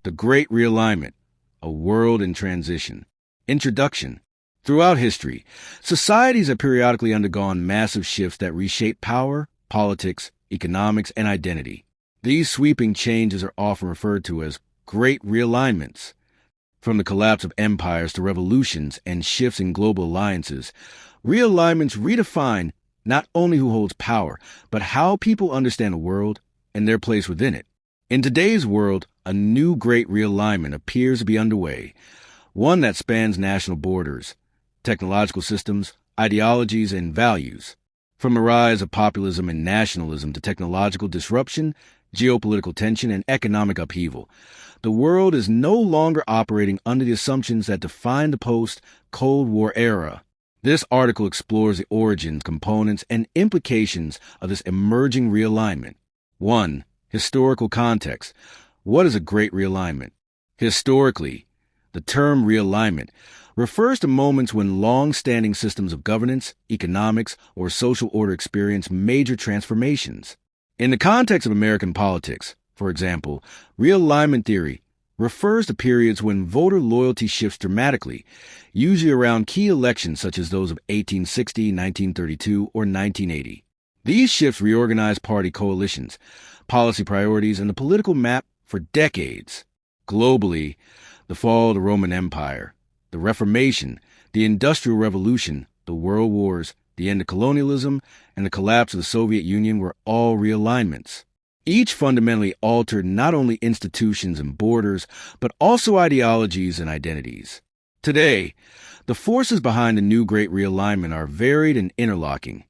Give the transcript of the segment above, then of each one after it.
The Great Realignment, a world in transition. Introduction. Throughout history, societies have periodically undergone massive shifts that reshape power, politics, economics, and identity. These sweeping changes are often referred to as great realignments. From the collapse of empires to revolutions and shifts in global alliances, realignments redefine not only who holds power, but how people understand the world and their place within it. In today's world, a new great realignment appears to be underway, one that spans national borders, technological systems, ideologies, and values. From the rise of populism and nationalism to technological disruption, geopolitical tension, and economic upheaval, the world is no longer operating under the assumptions that define the post-Cold War era. This article explores the origins, components, and implications of this emerging realignment. 1. Historical context. What is a great realignment? Historically, the term realignment refers to moments when long-standing systems of governance, economics, or social order experience major transformations. In the context of American politics, for example, realignment theory refers to periods when voter loyalty shifts dramatically, usually around key elections such as those of 1860, 1932, or 1980. These shifts reorganize party coalitions, policy priorities, and the political map for decades. Globally, the fall of the Roman Empire, the Reformation, the Industrial Revolution, the World Wars, the end of colonialism, and the collapse of the Soviet Union were all realignments. Each fundamentally altered not only institutions and borders, but also ideologies and identities. Today, the forces behind the new Great Realignment are varied and interlocking.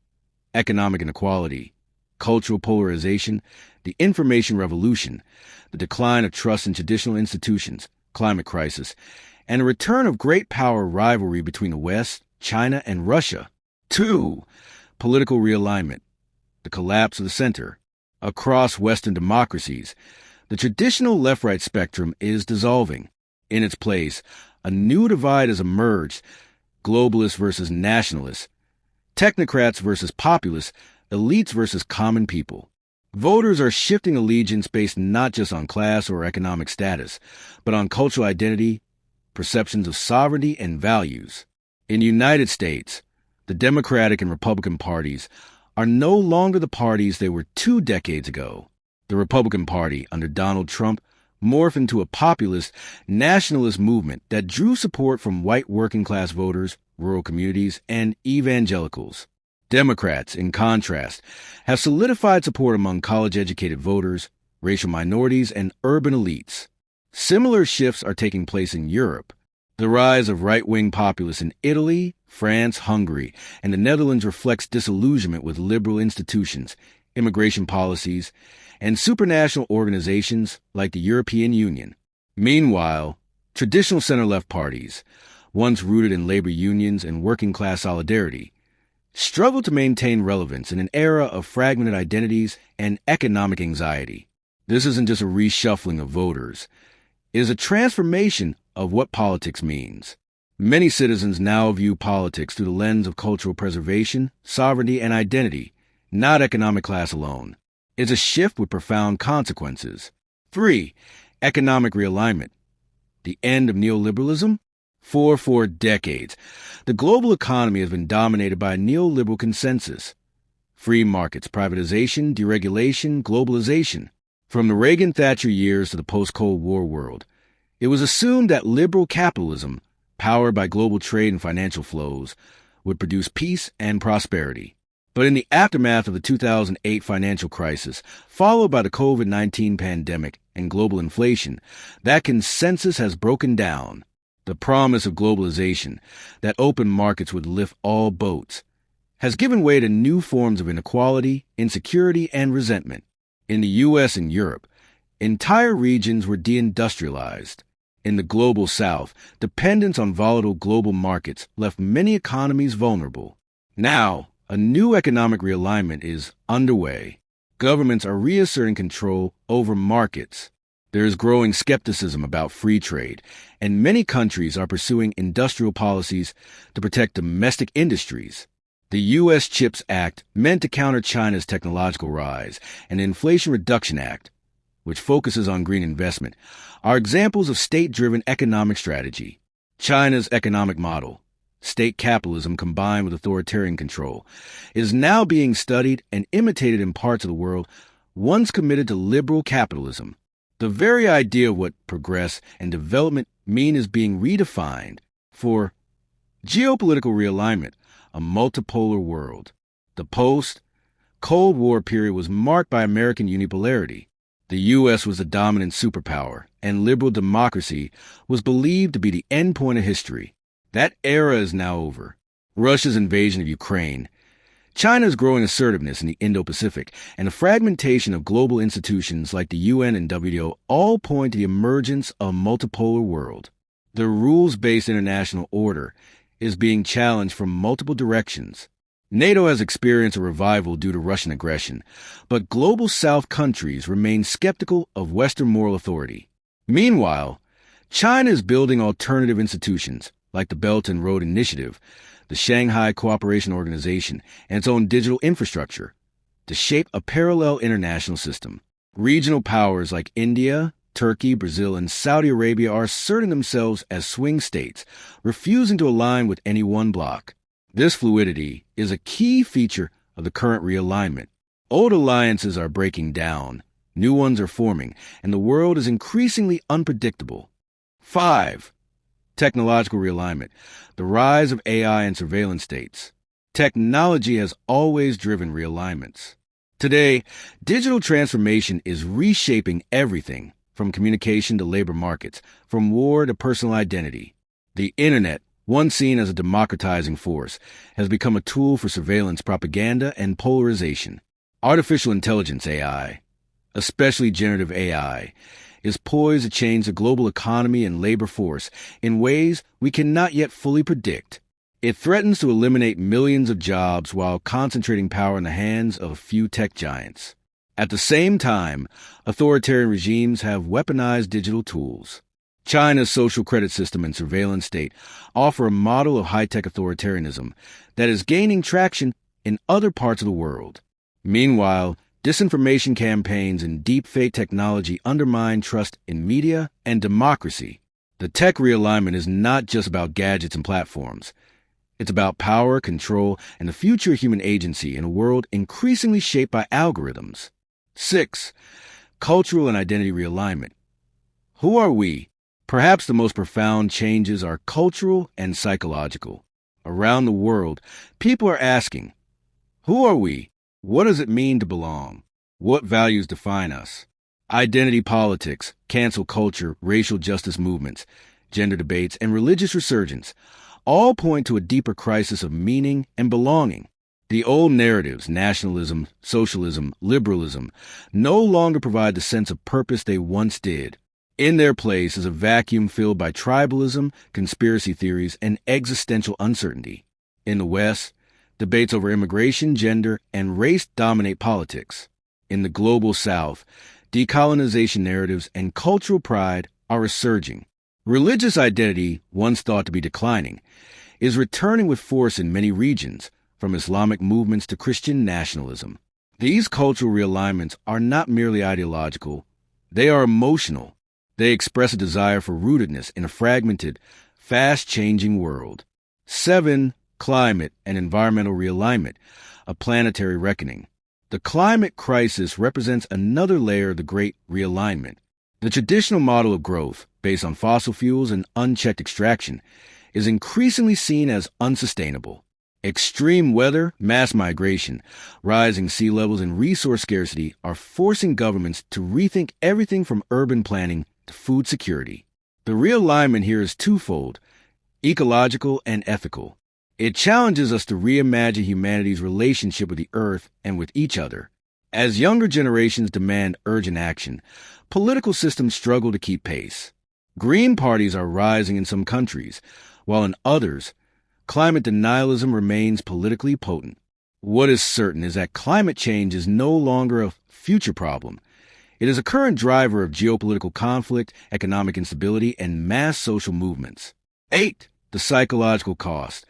Economic inequality, cultural polarization, the information revolution, the decline of trust in traditional institutions, climate crisis, and a return of great power rivalry between the West, China, and Russia. 2. Political realignment, the collapse of the center. Across Western democracies, the traditional left-right spectrum is dissolving. In its place, a new divide has emerged: globalists versus nationalists, technocrats versus populists, elites versus common people. Voters are shifting allegiance based not just on class or economic status, but on cultural identity, perceptions of sovereignty, and values. In the United States, the Democratic and Republican parties are no longer the parties they were 2 decades ago. The Republican Party, under Donald Trump, morphed into a populist, nationalist movement that drew support from white working-class voters, rural communities, and evangelicals. Democrats, in contrast, have solidified support among college-educated voters, racial minorities, and urban elites. Similar shifts are taking place in Europe. The rise of right-wing populists in Italy, France, Hungary, and the Netherlands reflects disillusionment with liberal institutions, immigration policies, and supranational organizations like the European Union. Meanwhile, traditional center-left parties, once rooted in labor unions and working-class solidarity, struggle to maintain relevance in an era of fragmented identities and economic anxiety. This isn't just a reshuffling of voters. It is a transformation of what politics means. Many citizens now view politics through the lens of cultural preservation, sovereignty, and identity, not economic class alone. It's a shift with profound consequences. 3. Economic realignment. The end of neoliberalism? For decades, the global economy has been dominated by a neoliberal consensus. Free markets, privatization, deregulation, globalization. From the Reagan-Thatcher years to the post-Cold War world, it was assumed that liberal capitalism, powered by global trade and financial flows, would produce peace and prosperity. But in the aftermath of the 2008 financial crisis, followed by the COVID-19 pandemic and global inflation, that consensus has broken down. The promise of globalization, that open markets would lift all boats, has given way to new forms of inequality, insecurity, and resentment. In the U.S. and Europe, entire regions were deindustrialized. In the global South, dependence on volatile global markets left many economies vulnerable. Now, a new economic realignment is underway. Governments are reasserting control over markets. There is growing skepticism about free trade, and many countries are pursuing industrial policies to protect domestic industries. The U.S. CHIPS Act, meant to counter China's technological rise, and the Inflation Reduction Act, which focuses on green investment, are examples of state-driven economic strategy. China's economic model, state capitalism combined with authoritarian control, is now being studied and imitated in parts of the world once committed to liberal capitalism. The very idea of what progress and development mean is being redefined for geopolitical realignment, a multipolar world. The post-Cold War period was marked by American unipolarity. The U.S. was the dominant superpower, and liberal democracy was believed to be the endpoint of history. That era is now over. Russia's invasion of Ukraine, China's growing assertiveness in the Indo-Pacific, and the fragmentation of global institutions like the UN and WTO all point to the emergence of a multipolar world. The rules-based international order is being challenged from multiple directions. NATO has experienced a revival due to Russian aggression, but global South countries remain skeptical of Western moral authority. Meanwhile, China is building alternative institutions like the Belt and Road Initiative, the Shanghai Cooperation Organization, and its own digital infrastructure to shape a parallel international system. Regional powers like India, Turkey, Brazil, and Saudi Arabia are asserting themselves as swing states, refusing to align with any one bloc. This fluidity is a key feature of the current realignment. Old alliances are breaking down, new ones are forming, and the world is increasingly unpredictable. 5. Technological realignment, the rise of AI and surveillance states. Technology has always driven realignments. Today, digital transformation is reshaping everything from communication to labor markets, from war to personal identity. The internet, once seen as a democratizing force, has become a tool for surveillance, propaganda, and polarization. Artificial intelligence AI, especially generative AI, is poised to change the global economy and labor force in ways we cannot yet fully predict. It threatens to eliminate millions of jobs while concentrating power in the hands of a few tech giants. At the same time, authoritarian regimes have weaponized digital tools. China's social credit system and surveillance state offer a model of high-tech authoritarianism that is gaining traction in other parts of the world. Meanwhile, disinformation campaigns and deepfake technology undermine trust in media and democracy. The tech realignment is not just about gadgets and platforms. It's about power, control, and the future of human agency in a world increasingly shaped by algorithms. 6. Cultural and identity realignment. Who are we? Perhaps the most profound changes are cultural and psychological. Around the world, people are asking, who are we? What does it mean to belong? What values define us? Identity politics, cancel culture, racial justice movements, gender debates, and religious resurgence all point to a deeper crisis of meaning and belonging. The old narratives, nationalism, socialism, liberalism, no longer provide the sense of purpose they once did. In their place is a vacuum filled by tribalism, conspiracy theories, and existential uncertainty. In the West, debates over immigration, gender, and race dominate politics. In the global South, decolonization narratives and cultural pride are resurging. Religious identity, once thought to be declining, is returning with force in many regions, from Islamic movements to Christian nationalism. These cultural realignments are not merely ideological, they are emotional. They express a desire for rootedness in a fragmented, fast-changing world. 7. Climate and environmental realignment, a planetary reckoning. The climate crisis represents another layer of the Great Realignment. The traditional model of growth, based on fossil fuels and unchecked extraction, is increasingly seen as unsustainable. Extreme weather, mass migration, rising sea levels, and resource scarcity are forcing governments to rethink everything from urban planning to food security. The realignment here is twofold, ecological and ethical. It challenges us to reimagine humanity's relationship with the earth and with each other. As younger generations demand urgent action, political systems struggle to keep pace. Green parties are rising in some countries, while in others, climate denialism remains politically potent. What is certain is that climate change is no longer a future problem. It is a current driver of geopolitical conflict, economic instability, and mass social movements. 8. The psychological cost.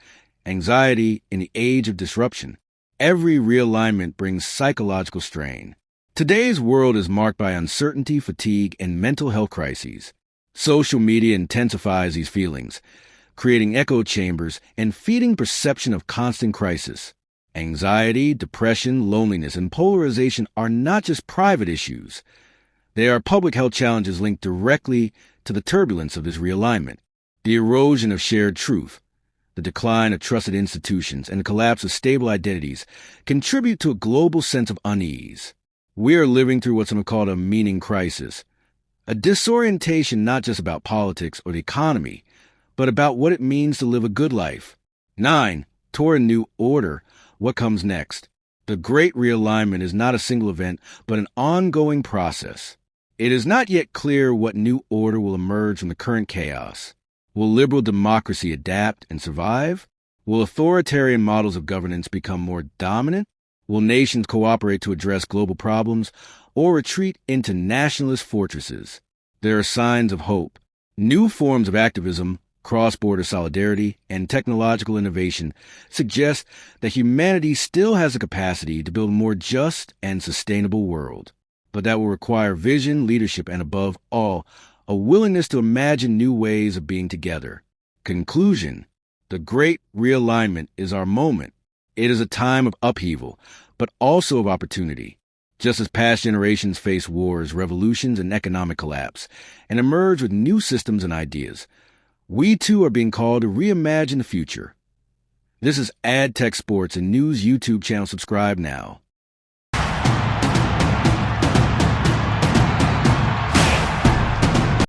Anxiety in the age of disruption. Every realignment brings psychological strain. Today's world is marked by uncertainty, fatigue, and mental health crises. Social media intensifies these feelings, creating echo chambers and feeding perception of constant crisis. Anxiety, depression, loneliness, and polarization are not just private issues. They are public health challenges linked directly to the turbulence of this realignment. The erosion of shared truth, the decline of trusted institutions, and the collapse of stable identities contribute to a global sense of unease. We are living through what's called a meaning crisis, a disorientation not just about politics or the economy, but about what it means to live a good life. 9. Toward a new order, what comes next? The Great Realignment is not a single event, but an ongoing process. It is not yet clear what new order will emerge from the current chaos. Will liberal democracy adapt and survive? Will authoritarian models of governance become more dominant? Will nations cooperate to address global problems or retreat into nationalist fortresses? There are signs of hope. New forms of activism, cross-border solidarity, and technological innovation suggest that humanity still has the capacity to build a more just and sustainable world. But that will require vision, leadership, and above all, a willingness to imagine new ways of being together. Conclusion: the Great Realignment is our moment. It is a time of upheaval, but also of opportunity. Just as past generations faced wars, revolutions, and economic collapse, and emerged with new systems and ideas, we too are being called to reimagine the future. This is AdTech Sports and News YouTube channel. Subscribe now.